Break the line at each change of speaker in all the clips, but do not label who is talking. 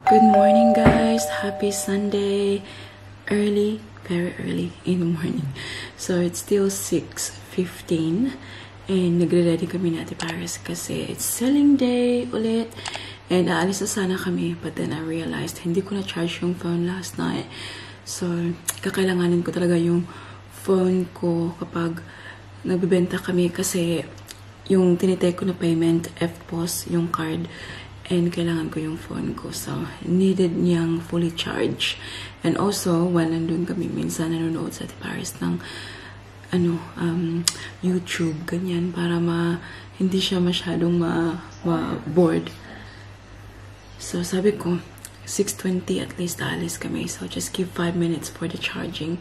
Good morning, guys. Happy Sunday. Early, very early in the morning. So it's still 6:15 and nagre-ready kami ni Ate Paris kasi it's selling day ulit. And aalis na sana kami, but then I realized hindi ko na-charge yung phone last night. So kakailanganin ko talaga yung phone ko kapag nagbibenta kami kasi yung tinitake ko na payment, FPOS, yung card, and kailangan ko yung phone ko. So, needed niyang fully charge. And also, when nandun kami, minsan nanonood sa Ate Paris ng YouTube, ganyan, para hindi siya masyadong bored. So, sabi ko, 6:20 at least alis kami. So, just give 5 minutes for the charging.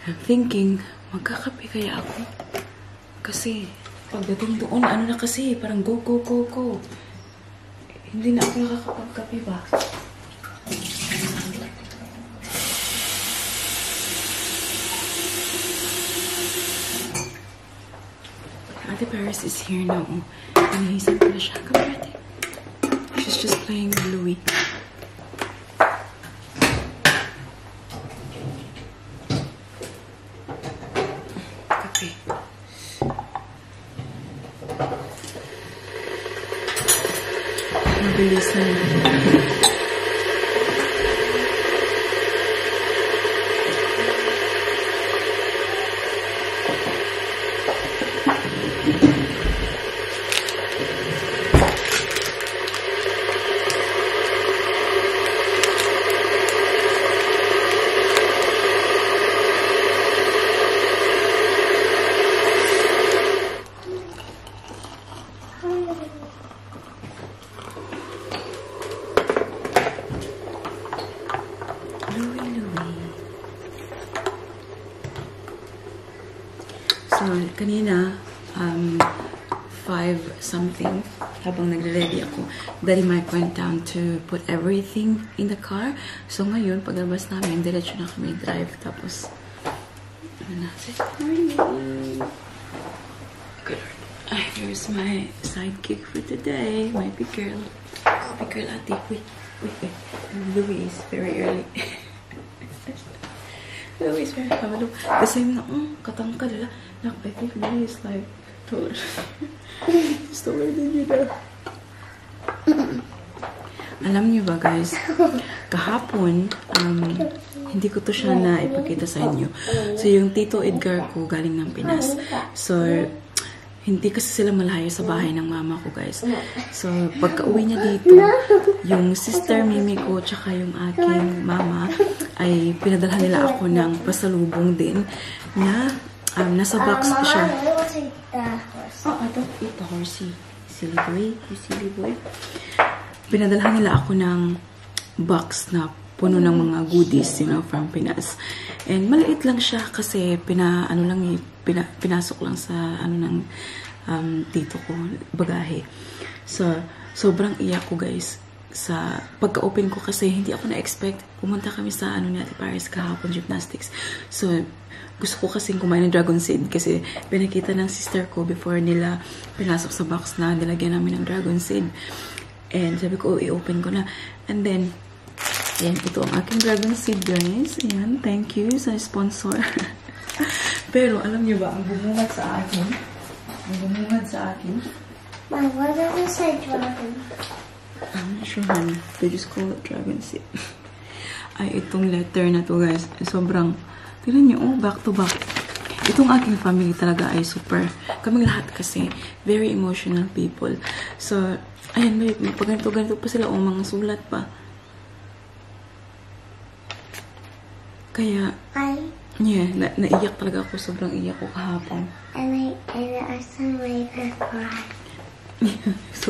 I'm thinking, magkakape kaya ako? Kasi, pagdating doon, na kasi, parang go. Hindi na ako nakakapagkape ba? Ate Paris is here now. Inihisan ko na siya. Come here, Ate. She's just playing with Louie. Kape. Mabilis na kanina, 5 something, habang nagre-ready ako, Daddy Mike went down to put everything in the car. So ngayon, paglabas namin, diretso na kami drive. Tapos, say morning. Good. Here's my sidekick for today, my big girl. Big girl, Ate. Wait. Louie is very early. Louie is very early. The same na, katangkad. I think Louie is like taller. He's taller than you though. Alam niyo ba, guys, kahapon, hindi ko to siya na ipakita sa inyo. So, yung Tito Edgar ko galing ng Pinas. So, hindi kasi sila malayo sa bahay ng mama ko, guys. So, pagka-uwi niya dito, yung sister Mimi ko tsaka yung aking mama ay pinadalhan nila ako ng pasalubong din na nasa box siya. Oh, I don't eat the horsey. Silly boy. You silly boy. Pinadalhan nila ako ng box na puno ng mga goodies, from Pinas. And maliit lang siya kasi pinasok lang sa ng tito ko, bagahe. So, sobrang iyak ko, guys. Sa pagka-open ko kasi hindi ako na-expect. Pumunta kami sa ni Ate Paris kahapon, gymnastics. So, gusto ko kasing kumain ng dragon seed kasi pinakita ng sister ko before nila pinasok sa box na nilagyan namin ng dragon seed. And sabi ko, i-open ko na. And then, ayan, ito ang aking dragon seed, guys. Ayan, thank you sa sponsor. Pero, alam niyo ba, ang bumungad sa akin,
Mom, what does it say dragon?
I'm not sure, honey. They just call it dragon seed. Ay, itong letter na to, guys. Sobrang, tignan niyo, back to back. Itong aking family talaga ay super, kaming lahat kasi, very emotional people. So, ayan, may pag-ganito pa sila, mga sulat pa. Kaya, yeah, naiyak talaga ako. Sobrang iyak ko kahapon.
And I saw my dad cry.
So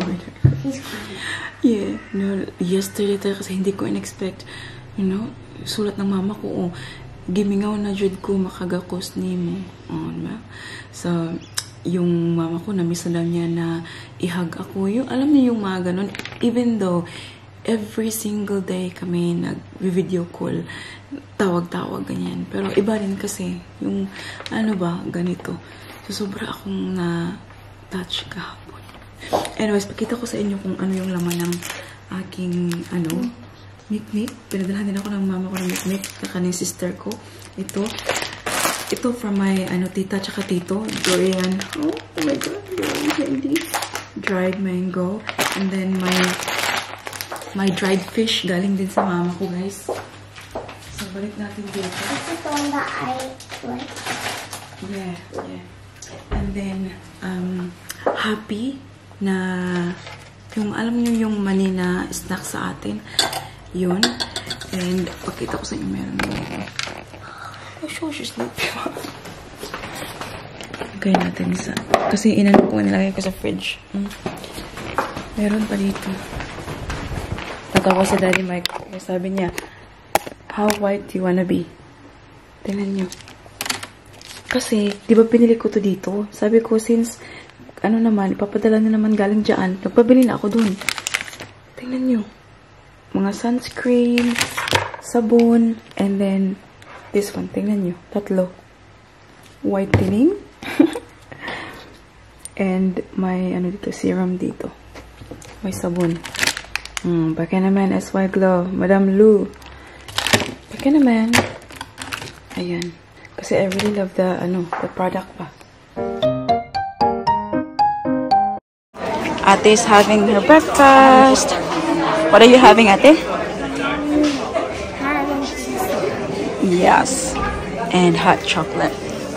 He's crying.
Yeah, no, yesterday talaga kasi hindi ko in-expect, sulat ng mama ko, gimingaw na jud ko makagakos nimo. Diba? So, yung mama ko, na-miss na niya na ihag ako. Yung, alam niyo yung mga ganun, even though every single day kami nag-video call, tawag-tawag, ganyan. Pero iba rin kasi, yung, ganito. So, sobra akong na-touch kahapon. Anyways, pakita ko sa inyo kung ano yung laman ng aking, Mikmik. Pinadalhan din ako ng mama ko ng mikmik. Kaka ng sister ko. Ito from my tita tsaka tito. Durian. Oh my god. Durian candy. Dried mango. And then my dried fish. Galing din sa mama ko, guys. So, balik natin dito.
This is the one that I like.
Yeah. And then, happy na yung, alam niyo yung mani na snack sa atin. Yun. And, pakita ko sa inyo meron dito. Oh, she's sleeping. Okay natin isa. Kasi inano ko, nilagay ko sa fridge. Meron pa dito. Tatawa si Daddy Mike. Sabi niya, how white do you wanna be? Tingnan niyo. Kasi, di ba pinili ko to dito? Sabi ko, since, ipapadala na naman galing dyan, nagpabili na ako dun. Tingnan nyo. Mga sunscreen, sabon, and then, this one, tingnan nyo. 3. Whitening. And, may, dito, serum dito. May sabon. Baka naman, SY Glow. Madam Lou. Baka naman. Ayan. Kasi I really love the product pa. Ate is having her breakfast. What are you having, Ate? Yes. And hot chocolate.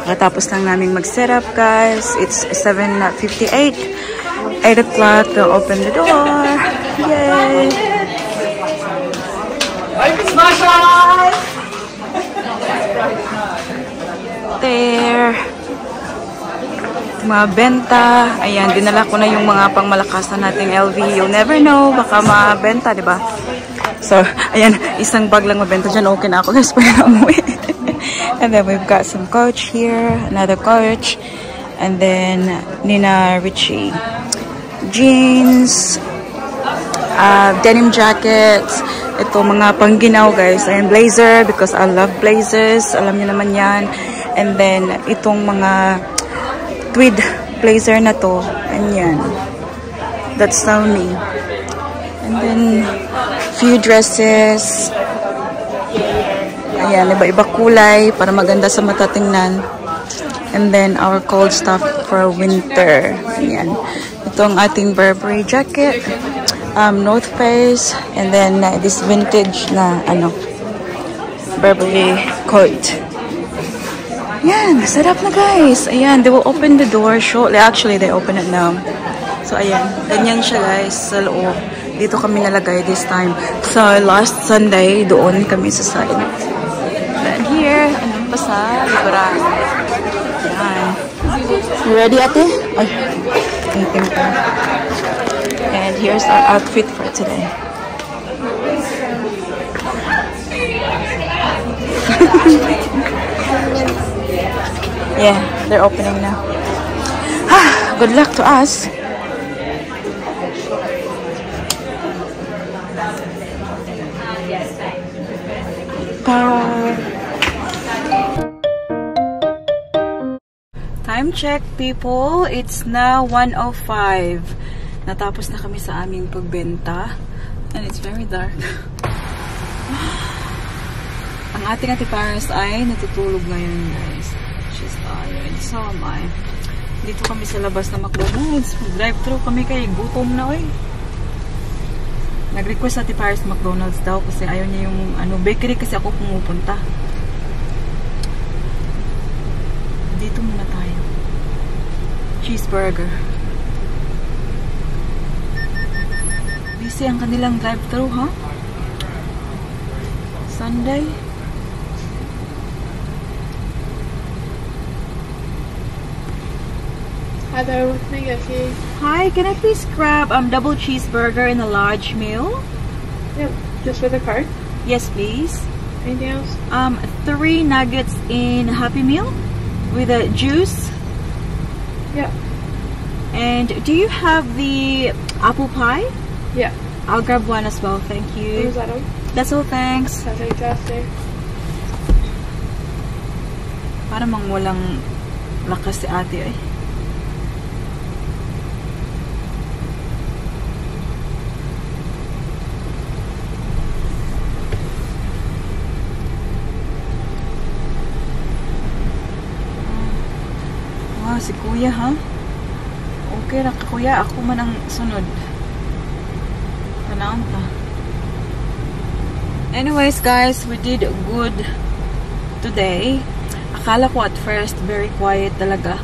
Katapos lang namin mag-set up, guys. It's 7:58. 8 o'clock, they'll open the door. Yay! There. Mga benta. Ayan, dinala ko na yung mga pangmalakasan nating LV. You'll never know. Baka mabenta, diba? So, ayan, isang bag lang mabenta dyan. Okay na ako, guys. Pwede na umuwi. And then, we've got some Coach here. Another Coach. And then, Nina Richie. Jeans. Denim jackets. Ito, mga pangginaw, guys. Ayan, blazer. Because I love blazers. Alam niyo naman yan. And then, itong mga tweed blazer na to. Ayan. That's so me. And then, few dresses. Ayan, iba-iba kulay para maganda sa mata tingnan. And then, our cold stuff for winter. Ayan. Ito ang ating Burberry jacket. North Face. And then, this vintage na, Burberry coat. Ayan, set up na, guys. Ayan, they will open the door shortly. Actually, they open it now. So, ayan. Ganyan siya, guys, sa loob. Dito kami nalagay this time. So, last Sunday, doon kami sa side. Then here, anong pa sa likuran. Ayan. You ready, ate? Ay, thinking pa. And here's our outfit for today. Yeah, they're opening now. Good luck to us. Time check, people. It's now 1:05. Natapos na kami sa aming pagbenta. And it's very dark. Ang ating Ate Paris ay natutulog ngayon, guys. She's tired. So am I. Dito kami sa labas na McDonald's. Drive-thru kami kay gutom na, oy. Nag-request Ate Paris McDonald's daw kasi ayaw niya yung bakery kasi ako pumupunta. Dito muna tayo. Cheeseburger. Busy ang kanilang drive-thru, ha? Sunday.
Hi there, what can I get you?
Hi, can I please grab double cheeseburger and a large meal?
Yep, just for the card.
Yes, please.
Anything else?
3 nuggets in Happy Meal with a juice.
Yeah.
And do you have the apple pie?
Yeah.
I'll grab one as well, thank you.
Is that all?
That's all, thanks.
Sounds fantastic.
Parang mang walang lakas si ate, eh. si kuya, ha? Okay ra ka, kuya. Ako man ang sunod. Tanawon ta. Anyways, guys, we did good today. Akala ko at first, very quiet talaga.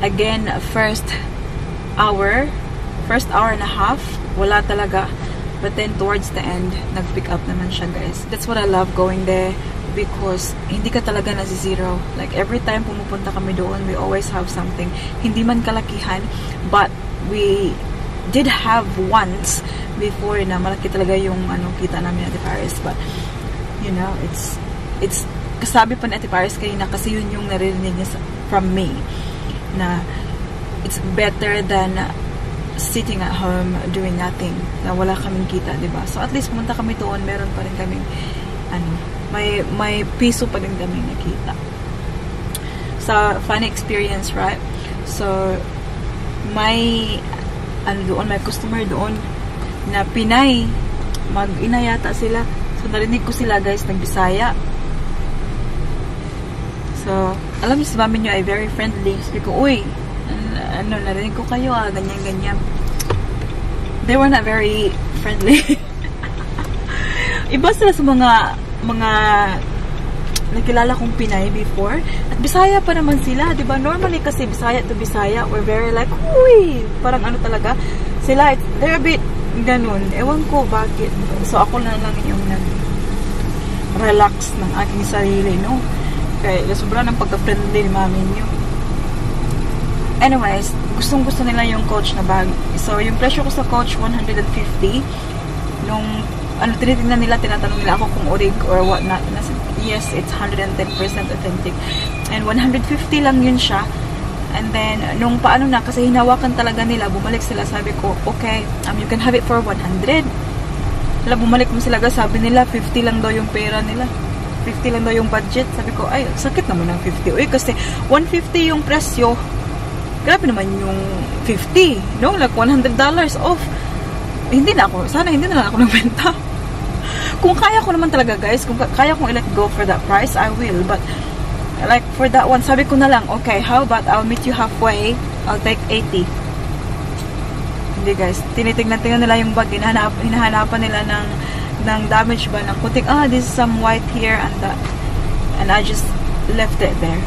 Again, first hour and a half, wala talaga. But then, towards the end, nag-pick up naman siya, guys. That's what I love going there. Because hindi ka talaga nasi-zero. Like, every time pumupunta kami doon, we always have something. Hindi man kalakihan, but we did have once before na malaki talaga yung kita namin Ate Paris. But, you know, it's kasabi pa ni Ate Paris kayo na kasi yun yung narinig niya from me. Na it's better than sitting at home doing nothing. Na wala kaming kita, diba? So, at least pumunta kami doon, meron pa rin kaming may piso pa rin kami nakita. So, funny experience, right? So, may may customer doon na Pinay. Mag-ina yata sila. So, narinig ko sila, guys, nagbisaya. So, alam niyo si mami niyo ay very friendly. Sabi ko, uy, narinig ko kayo, ganyan-ganyan. They were not very friendly. Iba sila sa mga nakilala kong Pinay before. At Bisaya pa naman sila, diba? Normally kasi Bisaya to Bisaya, we're very like, uy! Parang talaga. Sila, they're a bit ganun. Ewan ko bakit. So, ako na lang yung nag-relax ng aking sarili, no? Kaya, sobrang ng pagka-friendly ni mami niyo. Anyways, gustong-gusto nila yung Coach na bag. So, yung presyo ko sa Coach, 150. Nung tinitingnan nila, tinatanong nila ako kung orig or what not. Yes, it's 110% authentic. And 150 lang yun siya. And then, nung paano na, kasi hinawakan talaga nila, bumalik sila, sabi ko, okay, you can have it for 100. Bumalik mo sila, sabi nila, 50 lang daw yung pera nila. 50 lang daw yung budget. Sabi ko, ay, sakit naman ng 50. Uy, kasi 150 yung presyo. Grabe naman yung 50. No? Like, $100 off. Sana hindi na lang ako nagbenta. Kung kaya ko naman talaga, guys, kung kaya kong i-let go for that price, I will. But, like, for that one, sabi ko na lang, okay, how about I'll meet you halfway, I'll take 80. Hindi, guys, tinitingnan nila yung bag, hinahanapan nila ng damage ba, ng kutik, this is some white here and that. And I just left it there.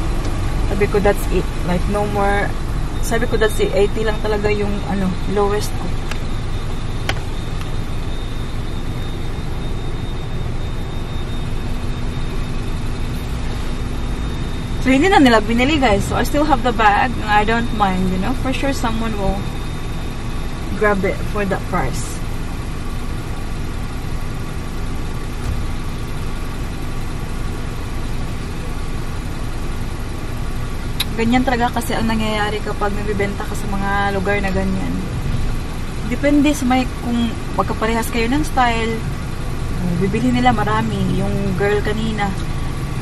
Sabi ko, that's it. Like, no more. Sabi ko, that's it. 80 lang talaga yung, lowest ko. So, hindi na nila binili, guys. So, I still have the bag. And I don't mind, you know. For sure, someone will grab it for that price. Ganyan talaga kasi ang nangyayari kapag nagbibenta ka sa mga lugar na ganyan. Depende sa kung magkaparehas kayo ng style. Bibili nila marami. Yung girl kanina,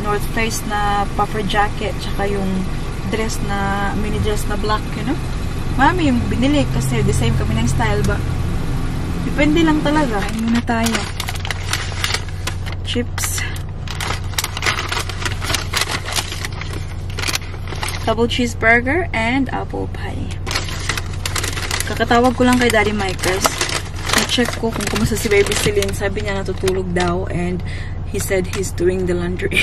North Face na puffer jacket, tsaka yung dress na, mini dress na black, you know? Marami yung binili kasi the same kami ng style ba? Depende lang talaga. Kain muna tayo. Chips. Double cheeseburger and apple pie. Kakatawag ko lang kay Daddy Mike, guys. Na-check ko kung kumusta si Baby Celine. Sabi niya natutulog daw and he said he's doing the laundry.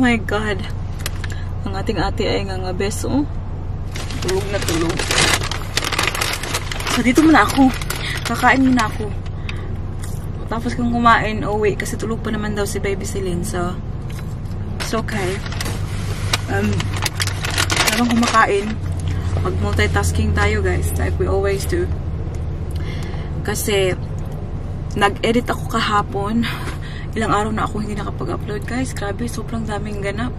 My God. Ang ating ate ay nga beso. Tulog na tulog. So, dito muna ako. Kakain muna ako. Tapos kung kumain, wait, kasi tulog pa naman daw si Baby Celine. So, it's okay. Habang kumakain, mag-multitasking tayo, guys. Like we always do. Kasi, nag-edit ako kahapon. Ilang araw na ako hindi nakapag-upload, guys. Grabe, sobrang daming ganap.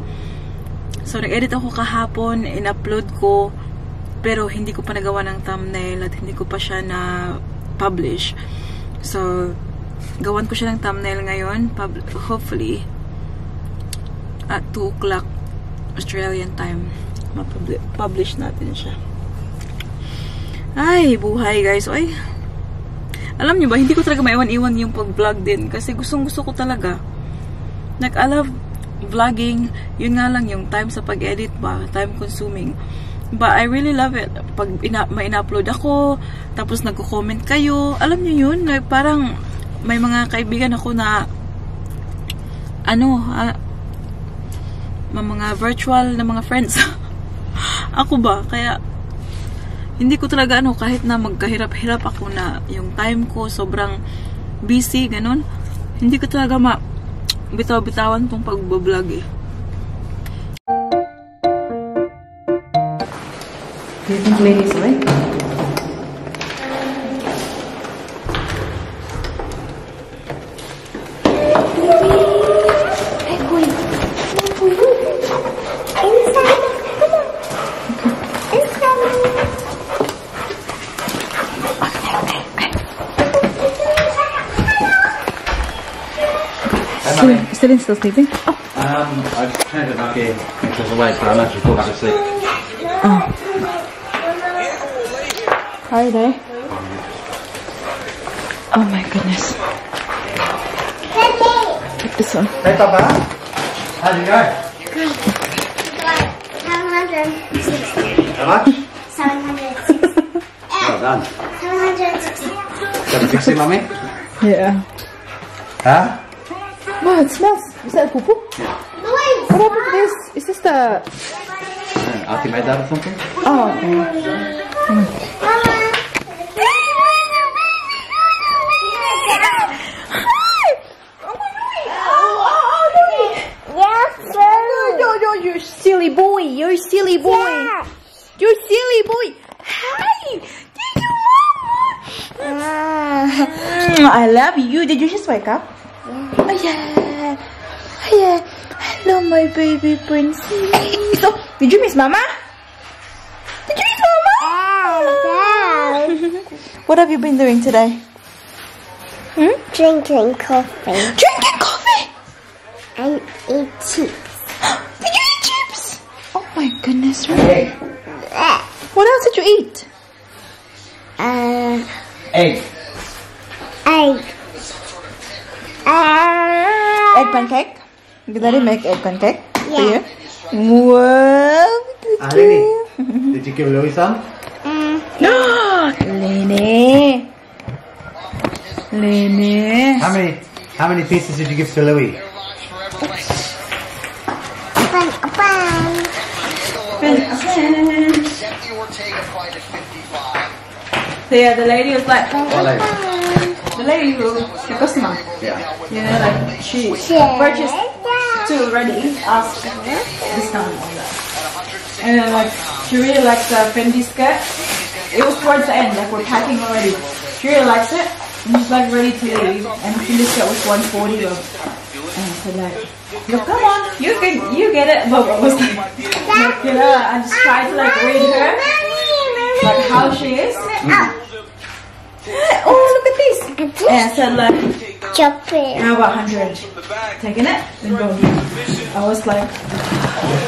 So, nag-edit ako kahapon, in-upload ko, pero hindi ko pa nagawa ng thumbnail at hindi ko pa siya na-publish. So, gawan ko siya ng thumbnail ngayon. Hopefully, at 2 o'clock Australian time, ma-publish natin siya. Ay, buhay, guys. Ay, alam nyo ba, hindi ko talaga maiwan-iwan yung pag-vlog din. Kasi gustong-gusto ko talaga. Like, I love vlogging, yun nga lang yung time sa pag-edit ba, time consuming. But I really love it. Pag ma-in-upload ako, tapos nagko-comment kayo, alam niyo yun, like, parang may mga kaibigan ako na mga virtual na mga friends. Ako ba? Kaya hindi ko talaga kahit na magkahirap-hirap ako na yung time ko sobrang busy, ganun. Hindi ko talaga bitaw-bitawan tong pag-vlog eh. Do you think Lady is awake? Celine still sleeping? Oh.
I've turned it back in because awake, but I'm actually still back to sleep.
Oh. Hi there. Oh my goodness. Take this one.
Hey, Papa. How'd you go?
Good. 760.
How much?
760.
Well done.
760.
760, Mummy?
Yeah.
Huh?
Wow, it smells. Is that poo-poo?
Yeah.
What happened to this? Is this the...
Auntie made that or something?
Oh, okay. No, you silly boy. You're silly boy.
Yeah.
You're silly boy. Hi. Did you I love you. Did you just wake up? Oh yeah. Oh yeah. Hello, my baby princess. Oh, did you miss Mama? Did you miss Mama? What have you been doing today?
Drinking coffee.
Drinking coffee?
And eat chips.
Did you eat chips? Oh my goodness, really? What else did you eat?
Egg.
Egg.
Egg pancake? Did Daddy make egg pancake for
Yeah.
you? Wow.
Lily, did you give Louis some?
Lene. Lene.
How many pieces did you give to Louis?
So yeah, the lady was like,
What lady?
the lady who, the customer,
Yeah.
you know, like she purchased two already, asked discount on that. And then like, she really likes the Fendi skirt. It was towards the end, like we're packing already. She really likes it, and she's like ready to leave. And Fendi skirt was 140 of. And I said like, look, come on, you get it. But I was like, you know, I just tried to like read her, like how she is. Oh, look at this. And I said like,
Chop it.
how about 100? Taking it and going. I was like,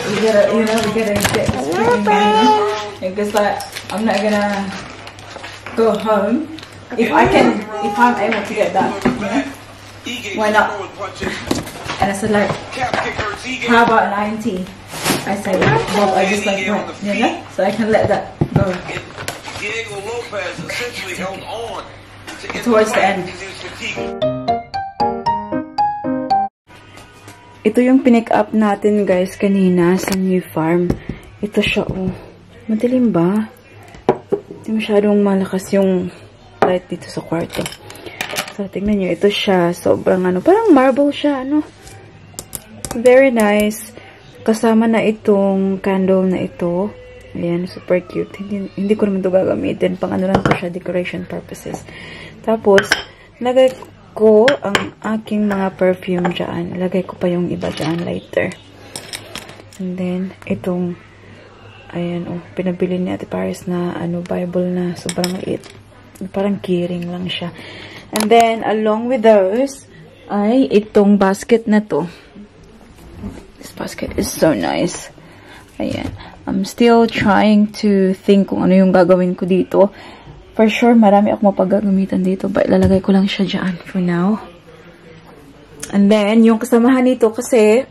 we gotta get this freaking game. Because like, I'm not gonna go home if I'm able to get that, you know? Why not? And I said like, how about 90? I said, well, I just like went, you know? So I can let that go. Towards the end. Ito yung pinick up natin guys kanina sa new farm. Ito siya oh. Madilim ba? Hindi masyadong malakas yung light dito sa kwarto. So tingnan nyo, ito siya. Sobrang parang marble siya, Very nice. Kasama na itong candle na ito. Ayan, super cute. Hindi ko naman ito gagamitin. Pang lang ko siya, decoration purposes. Tapos, lagay ko ang aking mga perfume dyan. Lagay ko pa yung iba dyan later. And then, itong, ayan, pinabili ni Ate Paris na, Bible na sobrang liit. Parang keyring lang siya. And then, along with those, ay itong basket na to. This basket is so nice. Ayan. I'm still trying to think kung ano yung gagawin ko dito. For sure, marami ako mapagagamitan dito. But ilalagay ko lang siya dyan for now. And then, yung kasamahan nito kasi,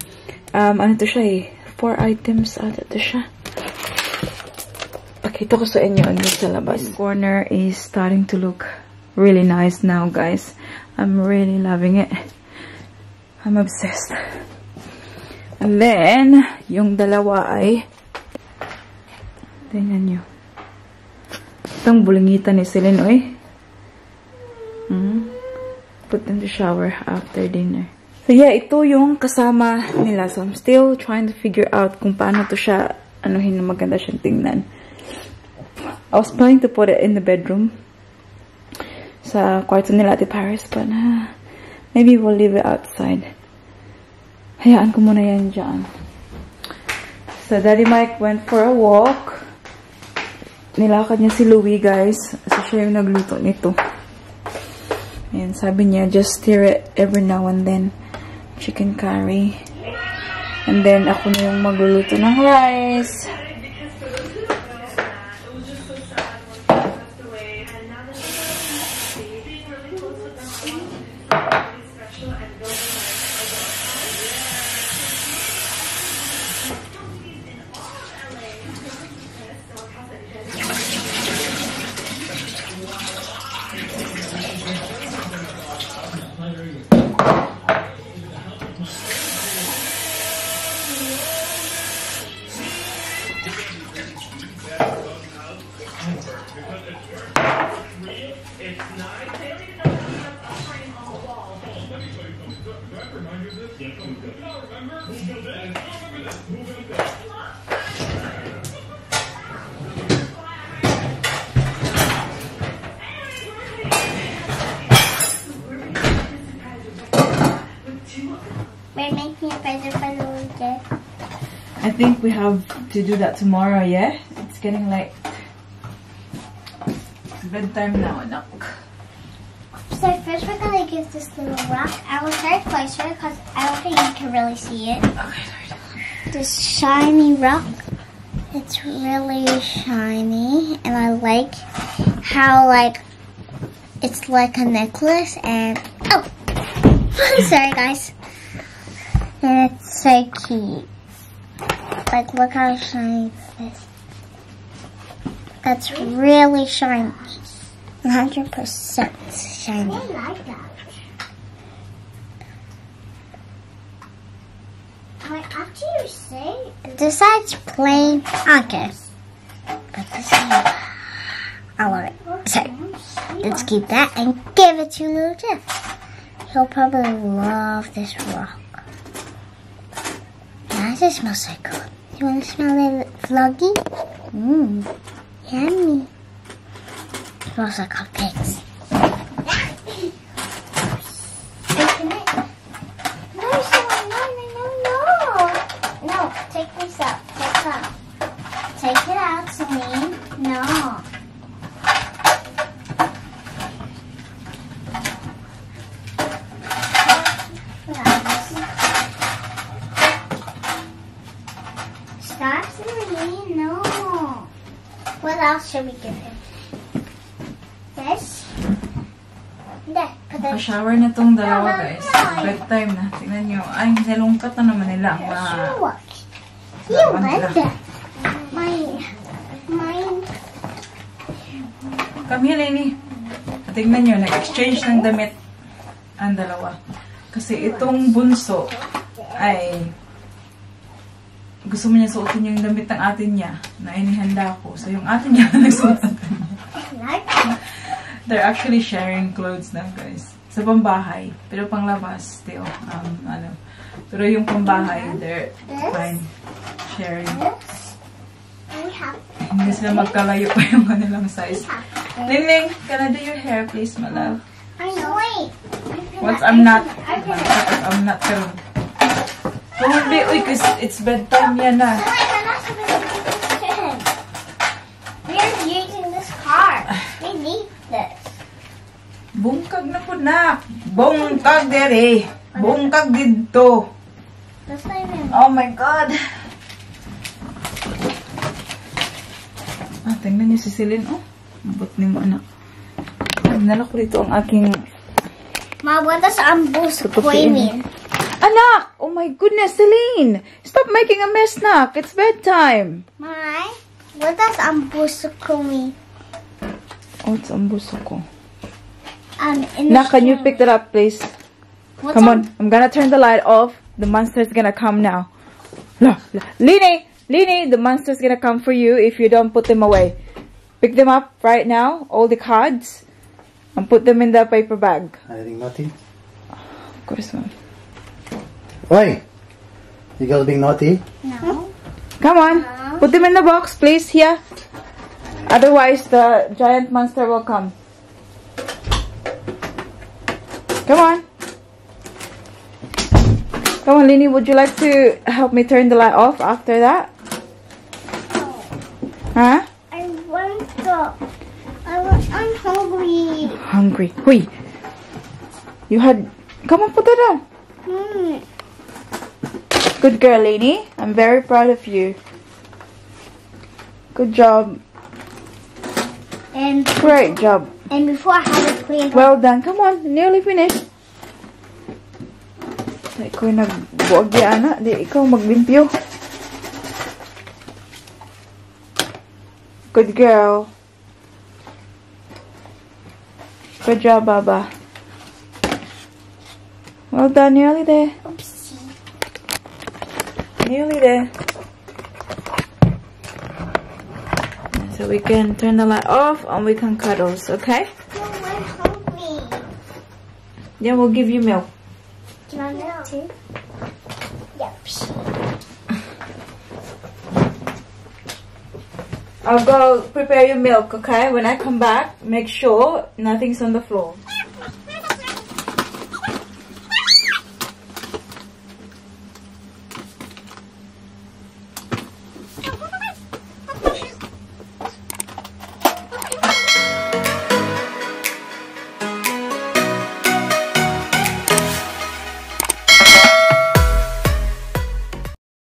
ano to siya eh. 4 items ata to siya. Pakita ko sa inyo ang sa labas. This corner is starting to look really nice now, guys. I'm really loving it. I'm obsessed. And then, yung dalawa ay, tingnan nyo. Itong bulingitan ni Celine, oy. Put in the shower after dinner. So yeah, ito yung kasama nila. So I'm still trying to figure out kung paano to siya, anuhin na maganda siyang tingnan. I was planning to put it in the bedroom. Sa kwarto nila Ate Paris, but maybe we'll leave it outside. Hayaan ko muna yan dyan. So Daddy Mike went for a walk. Nilakad niya si Louie, guys. So siya yung nagluto nito. Ayan, sabi niya, just stir it every now and then. Chicken curry. And then, ako na yung magluluto ng rice.
We're making a present for Louie.
I think we have to do that tomorrow, yeah? It's getting late. Bedtime now, anak.
So first we're gonna give this little rock. I will start closer because I don't think you can really see it.
Okay, sorry.
This shiny rock. It's really shiny, and I like how it's like a necklace. And oh, sorry guys. And it's so cute. Like, look how shiny this is. That's really shiny. 100% shiny. I like that. After you say, this side's plain. Okay. But this side, I love it. So, let's keep that and give it to little Jeff. He'll probably love this rock. That just smells so good. You want to smell it, Vloggy? Mmm. Yummy. Smells like cupcakes. No, take this out. Take it out, Celine. No. Stop, Celine. No. What else should we give him? This? There. Put this.
Pa-shower na tong dalawa, guys. Bedtime na. Tingnan nyo. Ay, nilungkat na naman nila.
Sure. You like that. Mine.
Come here, Lenny. Tingnan nyo, nag-exchange ng damit ang dalawa. Kasi itong bunso ay gusto mo niya suotin yung damit ng atin niya na inihanda ko. So, yung atin niya nagsuot ng damit. They're actually sharing clothes na, guys. Sa pambahay. Pero panglabas, still, Pero yung pambahay, they're fine. Sharing. Hindi sila magkalayo pa yung kanilang size. Ling, can I do your hair, please, my love?
I know. Wait.
Once I'm not karon. Kung hindi, uy, kasi it's bedtime yan na.
We're using this car. We need this.
Bungkag na po na. Bungkag dere. Bungkag dito.
That's not even.
Oh my God. Tingnan niyo si Celine. Oh, mabot ni mo, anak. Nala ko dito ang aking
Ma, what does ambush
tutupiin.
mean?
Anak! Oh my goodness, Celine! Stop making a mess, Nak. It's bedtime.
Mai, what does ambusuko mean?
Oh, it's ambusuko.
In
Nak, can you pick that up, please?
What's
Come on. I'm gonna turn the light off. The monster's gonna come now. Lini! Lini, the monster's gonna come for you if you don't put them away. Pick them up right now, all the cards, and put them in the paper bag.
Anything naughty?
Of course, ma'am.
Oi! You girls being naughty?
No.
Come on, put them in the box, please, here. Otherwise, the giant monster will come. Come on. Come on, Lini, would you like to help me turn the light off after that? Huh?
I'm hungry.
Hungry. Hui. You had... Come on, put that down. Good girl, Lini. I'm very proud of you. Good job.
And
Great job.
before I have to clean.
Well done. Come on. Nearly finished. Di ko nagbuwag di, anak. Di ikaw maglimpyo. Good girl. Good job, Baba. Well done. Nearly there.
Oopsie.
Nearly there. So we can turn the light off and we can cuddles, okay?
No, I'm hungry.
Then we'll give you milk.
Do you want milk too? Yep.
I'll go prepare your milk, okay? When I come back, make sure nothing's on the floor.